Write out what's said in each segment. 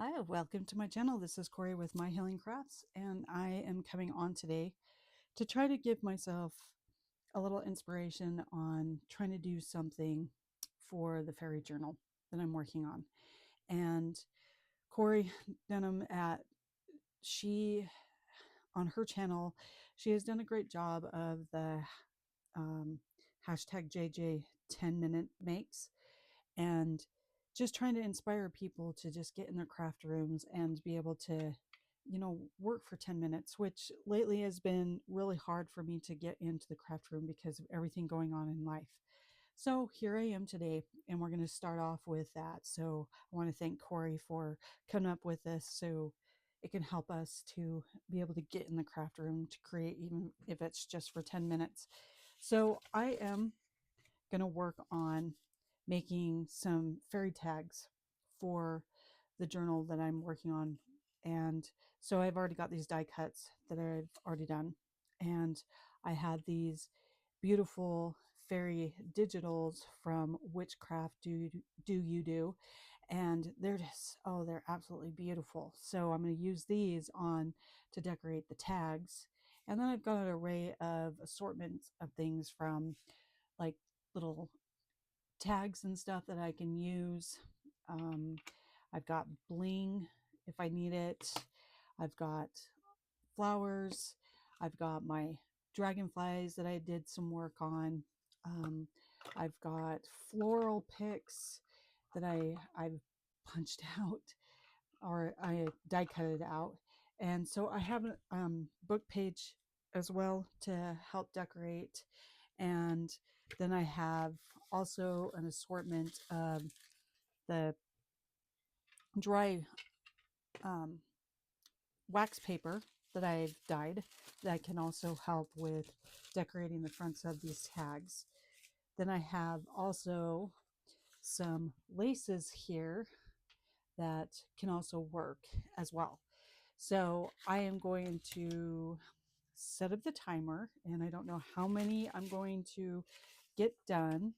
Hi, welcome to my channel. This is Cori with My Healing Crafts, and I am coming on today to try to give myself a little inspiration on trying to do something for the fairy journal that I'm working on. And Cori Dahmen she on her channel, she has done a great job of the um, hashtag JJ 10-minute makes, and just trying to inspire people to just get in their craft rooms and be able to work for 10 minutes, which lately has been really hard for me to get into the craft room because of everything going on in life. So here I am today, and we're going to start off with that. So I want to thank Cori for coming up with this, so it can help us to be able to get in the craft room to create, even if it's just for 10 minutes. So I am going to work on making some fairy tags for the journal that I'm working on. And so I've already got these die cuts that I've already done. And I had these beautiful fairy digitals from Witchcraft Do You Do. And they're just, oh, they're absolutely beautiful. So I'm going to use these on to decorate the tags. And then I've got an array of assortments of things, from like little tags and stuff that I can use. Um, I've got bling if I need it. I've got flowers. I've got my dragonflies that I did some work on. Um, I've got floral picks that I've punched out, or I die cut it out. And so I have a book page as well to help decorate. And then I have also an assortment of the dry um, wax paper that I've dyed that can also help with decorating the fronts of these tags. Then I have also some laces here that can also work as well. So I am going to set up the timer, and I don't know how many I'm going to get done,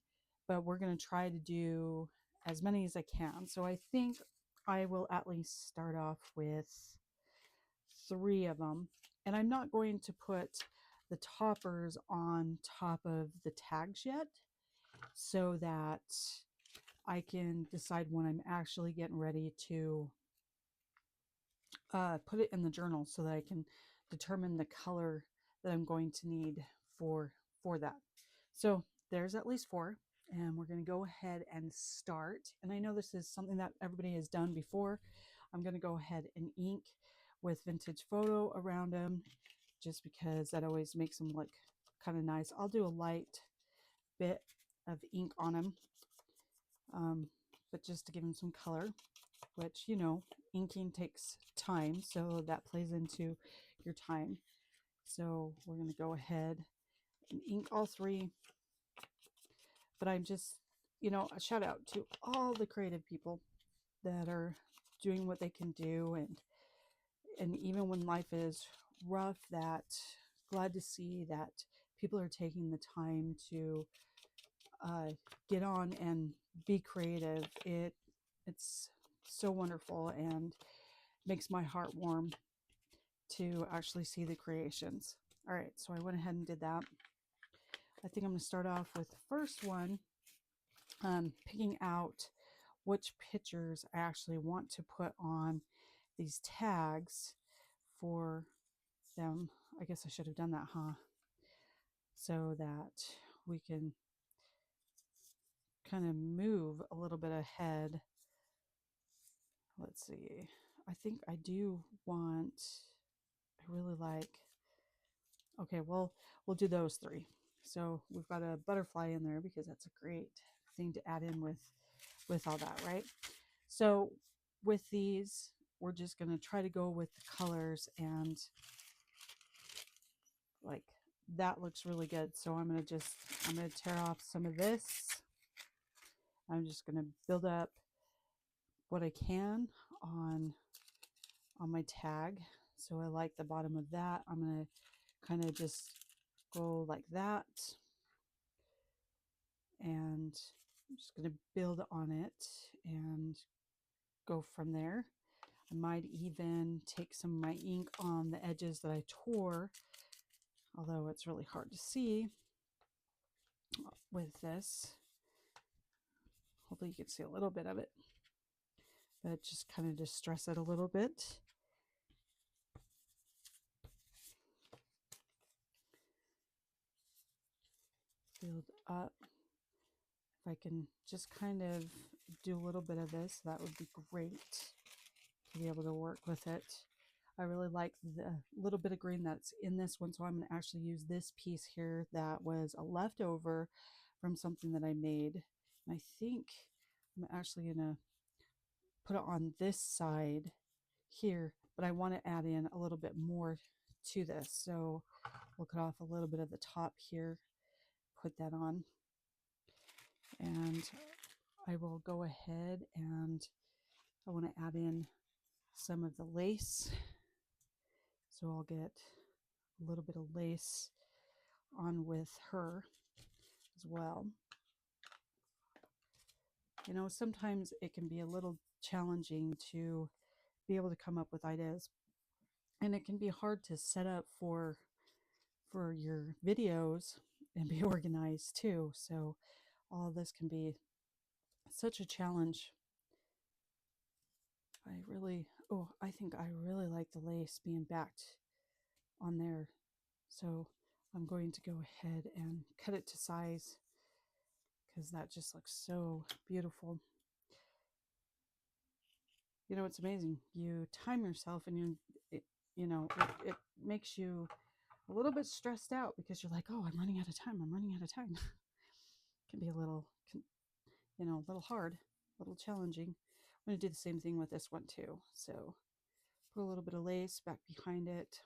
but we're going to try to do as many as I can. So I think I will at least start off with 3 of them. And I'm not going to put the toppers on top of the tags yet, so that I can decide when I'm actually getting ready to put it in the journal, so that I can determine the color that I'm going to need for that. So there's at least 4, and we're going to go ahead and start. And I know this is something that everybody has done before. I'm going to go ahead and ink with vintage photo around them, just because that always makes them look kind of nice. I'll do a light bit of ink on them, but just to give them some color, which, inking takes time, so that plays into your time. So we're going to go ahead and ink all 3. But I'm just, a shout out to all the creative people that are doing what they can do, and even when life is rough, that glad to see that people are taking the time to get on and be creative. It's so wonderful and makes my heart warm to actually see the creations. All right, so I went ahead and did that. I think I'm going to start off with the first one, picking out which pictures I actually want to put on these tags for them. I guess I should have done that, huh? So that we can kind of move a little bit ahead. Let's see. I think I do want, I really like, okay, well, we'll do those 3. So we've got a butterfly in there because that's a great thing to add in with all that, right? So with these, we're just going to try to go with the colors, and like that looks really good. So I'm going to tear off some of this. I'm just going to build up what I can on my tag. So I like the bottom of that. I'm going to kind of just go like that, and I'm just going to build on it and go from there. I might even take some of my ink on the edges that I tore, although it's really hard to see with this. Hopefully you can see a little bit of it, but just kind of distress it a little bit. Build up. If I can just kind of do a little bit of this, that would be great to be able to work with it. I really like the little bit of green that's in this one, so I'm going to actually use this piece here that was a leftover from something that I made. And I think I'm actually going to put it on this side here, but I want to add in a little bit more to this. So we'll cut off a little bit of the top here, put that on, and I will go ahead and I want to add in some of the lace. So I'll get a little bit of lace on with her as well. You know, sometimes it can be a little challenging to be able to come up with ideas, and it can be hard to set up for your videos and be organized too. So all of this can be such a challenge. I think I really like the lace being backed on there. So I'm going to go ahead and cut it to size because that just looks so beautiful. You know, it's amazing. You time yourself and it makes you a little bit stressed out because you're like, oh, I'm running out of time. I'm running out of time. It can be a little hard, a little challenging. I'm going to do the same thing with this one too. So put a little bit of lace back behind it.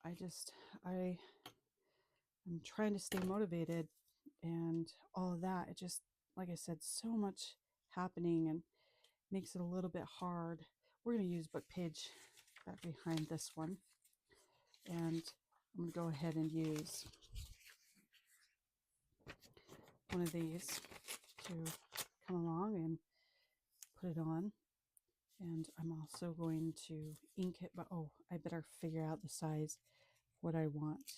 I'm trying to stay motivated and all of that. It just, like I said, so much happening and makes it a little bit hard. We're going to use book page back behind this one. And I'm going to go ahead and use one of these to come along and put it on. And I'm also going to ink it, but I better figure out the size, what I want.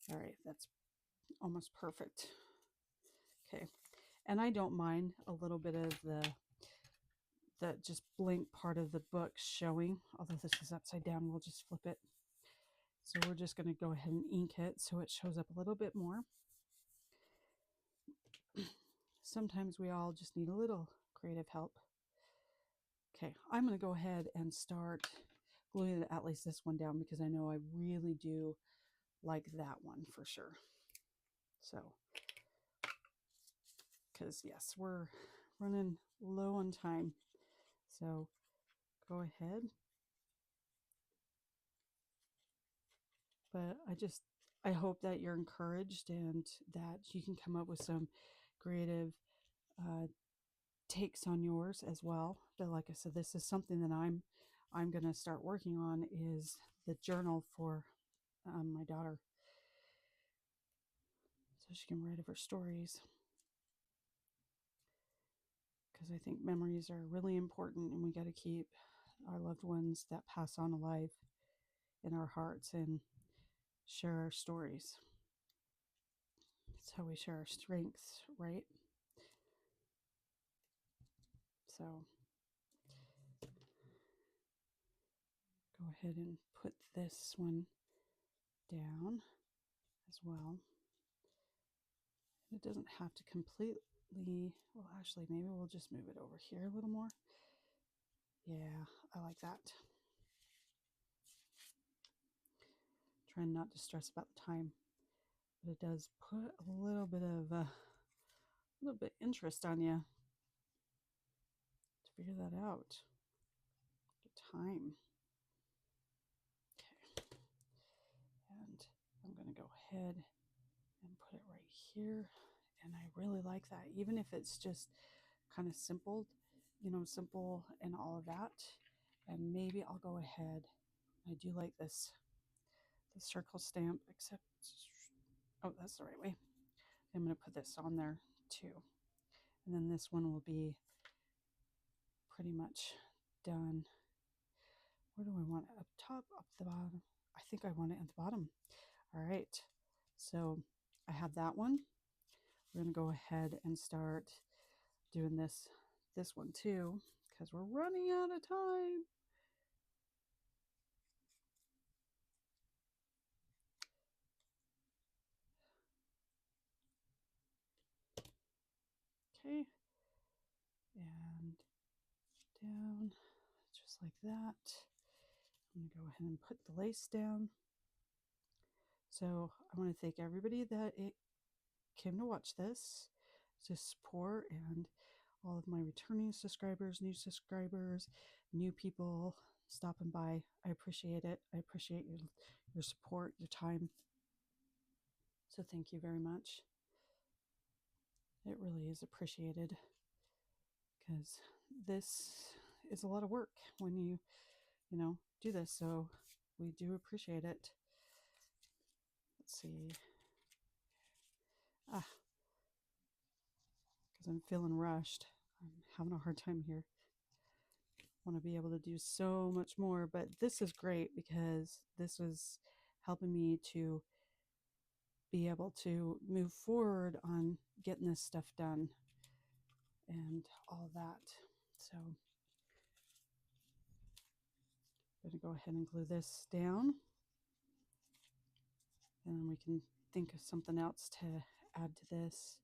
All right, that's almost perfect. Okay, and I don't mind a little bit of the just blank part of the book showing, although this is upside down, we'll just flip it. So we're just going to go ahead and ink it so it shows up a little bit more. Sometimes we all just need a little creative help. Okay, I'm going to go ahead and start gluing at least this one down because I know I really do like that one for sure. So, because yes, we're running low on time. So go ahead. But I hope that you're encouraged and that you can come up with some creative takes on yours as well. But like I said, this is something that I'm going to start working on, is the journal for my daughter, so she can write of her stories. Because I think memories are really important, and we got to keep our loved ones that pass on alive in our hearts and share our stories. That's how we share our strengths, right? So go ahead and put this one down as well. It doesn't have to completely, well, actually, maybe we'll just move it over here a little more. Yeah, I like that. Trying not to stress about the time, but it does put a little bit interest on you to figure that out. The time. Okay. And I'm going to go ahead and put it right here. And I really like that, even if it's just kind of simple and all of that. And maybe I'll go ahead. I do like the circle stamp, except, oh, that's the right way. I'm going to put this on there too. And then this one will be pretty much done. Where do I want it? Up top, up the bottom? I think I want it at the bottom. All right. So I have that one. We're going to go ahead and start doing this one too, because we're running out of time. Okay. And down, just like that. I'm going to go ahead and put the lace down. So I want to thank everybody that it came to watch this, to support, and all of my returning subscribers, new subscribers, new people stopping by. I appreciate it. I appreciate your support, your time. So thank you very much. It really is appreciated, because this is a lot of work when you do this. So we do appreciate it. Let's see. Because I'm feeling rushed. I'm having a hard time here. Want to be able to do so much more, but this is great because this is helping me to be able to move forward on getting this stuff done and all that. So I'm going to go ahead and glue this down, and then we can think of something else to add to this.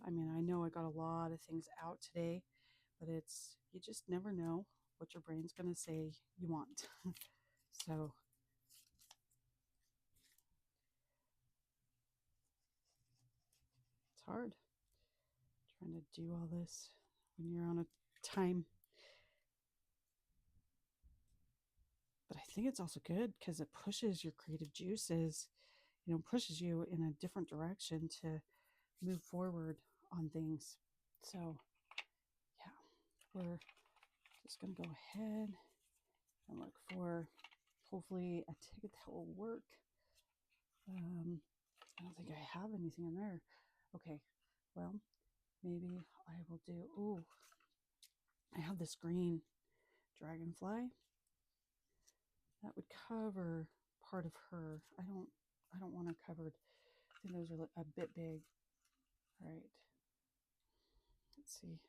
I mean, I know I got a lot of things out today, but you just never know what your brain's going to say you want. So it's hard trying to do all this when you're on a time. But I think it's also good because it pushes your creative juices, pushes you in a different direction to move forward on things. So yeah, we're just going to go ahead and look for hopefully a ticket that will work. I don't think I have anything in there. Okay, well, maybe I will do, oh, I have this green dragonfly. That would cover part of her. I don't want her covered. I think those are a bit big. All right. Let's see.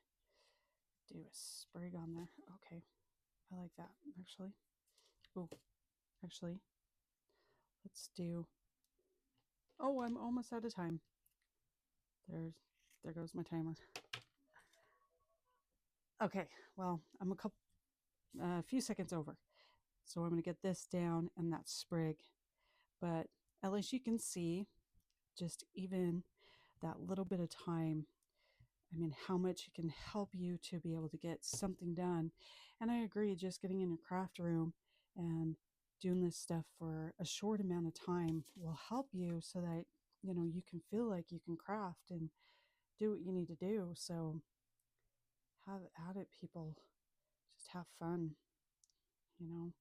Do a sprig on there. Okay. I like that, actually. Oh, actually, let's do, oh, I'm almost out of time. There goes my timer. Okay, well, I'm a few seconds over. So I'm going to get this down and that sprig. But at least you can see just even that little bit of time, I mean, how much it can help you to be able to get something done. And I agree, just getting in your craft room and doing this stuff for a short amount of time will help you so that, you can feel like you can craft and do what you need to do. So have at it, people. Just have fun, you know,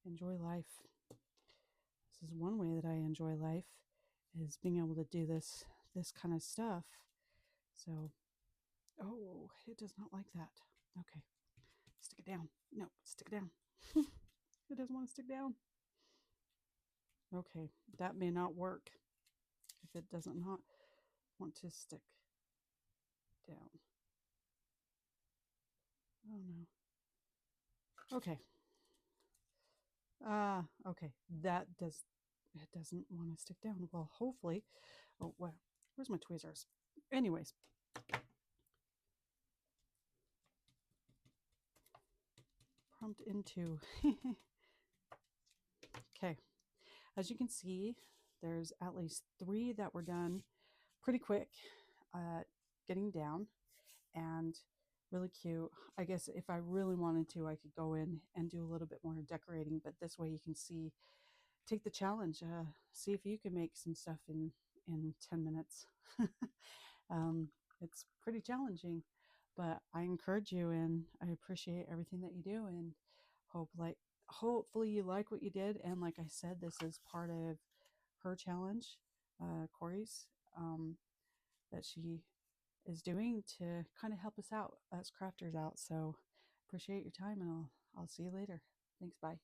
enjoy life. This is one way that I enjoy life, is being able to do this kind of stuff. So, oh, it does not like that. Okay, stick it down. No, stick it down. It doesn't want to stick down. Okay, that may not work if it doesn't not want to stick down. Oh no. Okay. Okay. It doesn't want to stick down. Well, hopefully. Oh, well, where's my tweezers? Anyways. Prompt into. Okay. As you can see, there's at least 3 that were done pretty quick, getting down, and really cute. I guess if I really wanted to, I could go in and do a little bit more decorating, but this way you can see, take the challenge, see if you can make some stuff in 10 minutes. um, it's pretty challenging, but I encourage you, and I appreciate everything that you do, and hopefully you like what you did. And like I said, this is part of her challenge, Cori's, that she is doing to kind of help us out, us crafters out. So appreciate your time, and I'll see you later. Thanks. Bye.